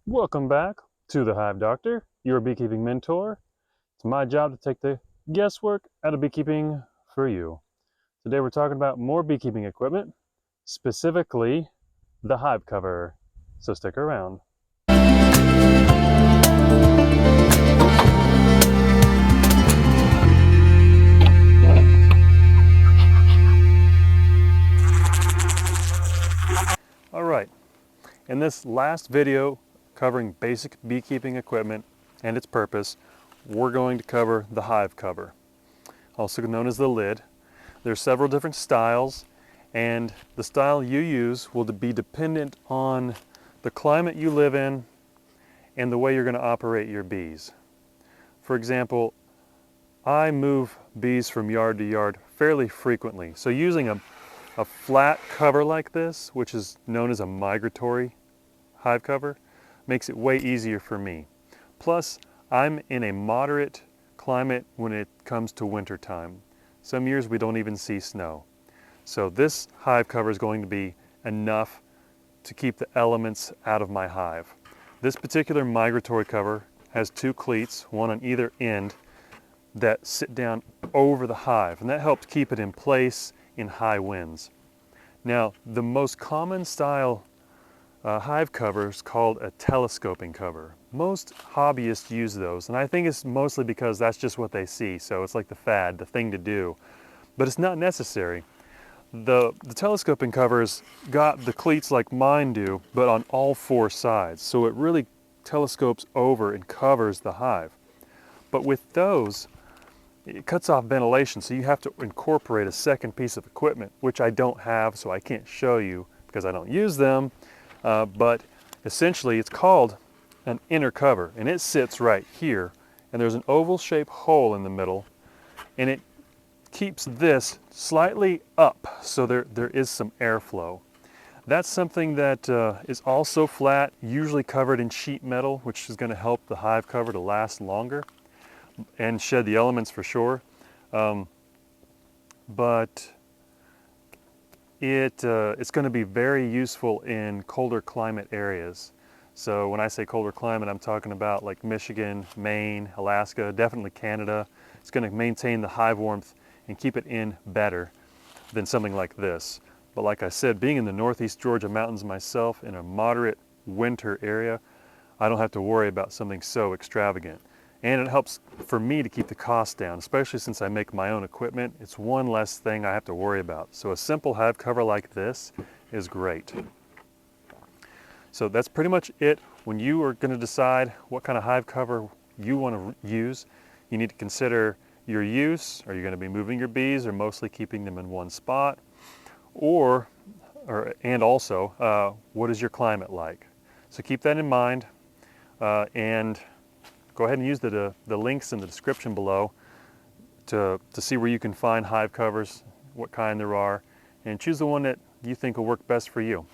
Welcome back to the Hive Doctor, your beekeeping mentor. It's my job to take the guesswork out of beekeeping for you. Today we're talking about more beekeeping equipment, specifically the hive cover. So stick around. All right, in this last video covering basic beekeeping equipment and its purpose, we're going to cover the hive cover, also known as the lid. There's several different styles, and the style you use will be dependent on the climate you live in and the way you're going to operate your bees. For example, I move bees from yard to yard fairly frequently, so using a flat cover like this, which is known as a migratory hive cover, makes it way easier for me. Plus, I'm in a moderate climate when it comes to winter time. Some years we don't even see snow. So this hive cover is going to be enough to keep the elements out of my hive. This particular migratory cover has two cleats, one on either end, that sit down over the hive, and that helps keep it in place in high winds. Now, the most common style hive cover is called a telescoping cover. Most hobbyists use those, and I think it's mostly because that's just what they see, so it's like the fad, the thing to do. But it's not necessary. The telescoping covers got the cleats like mine do, but on all four sides, so it really telescopes over and covers the hive. But with those, it cuts off ventilation, so you have to incorporate a second piece of equipment, which I don't have, so I can't show you because I don't use them. But essentially it's called an inner cover, and it sits right here, and there's an oval shaped hole in the middle, and it keeps this slightly up so there is some airflow. That's something that is also flat, usually covered in sheet metal, which is going to help the hive cover to last longer and shed the elements for sure. But it's going to be very useful in colder climate areas. So when I say colder climate, I'm talking about like Michigan, Maine, Alaska, definitely Canada. It's going to maintain the hive warmth and keep it in better than something like this. But like I said, being in the northeast Georgia mountains myself in a moderate winter area, I don't have to worry about something so extravagant. And it helps for me to keep the cost down, especially since I make my own equipment. It's one less thing I have to worry about. So a simple hive cover like this is great. So that's pretty much it. When you are going to decide what kind of hive cover you want to use, you need to consider your use. Are you going to be moving your bees or mostly keeping them in one spot? And also, what is your climate like? So keep that in mind, and go ahead and use the links in the description below to see where you can find hive covers, what kind there are, and choose the one that you think will work best for you.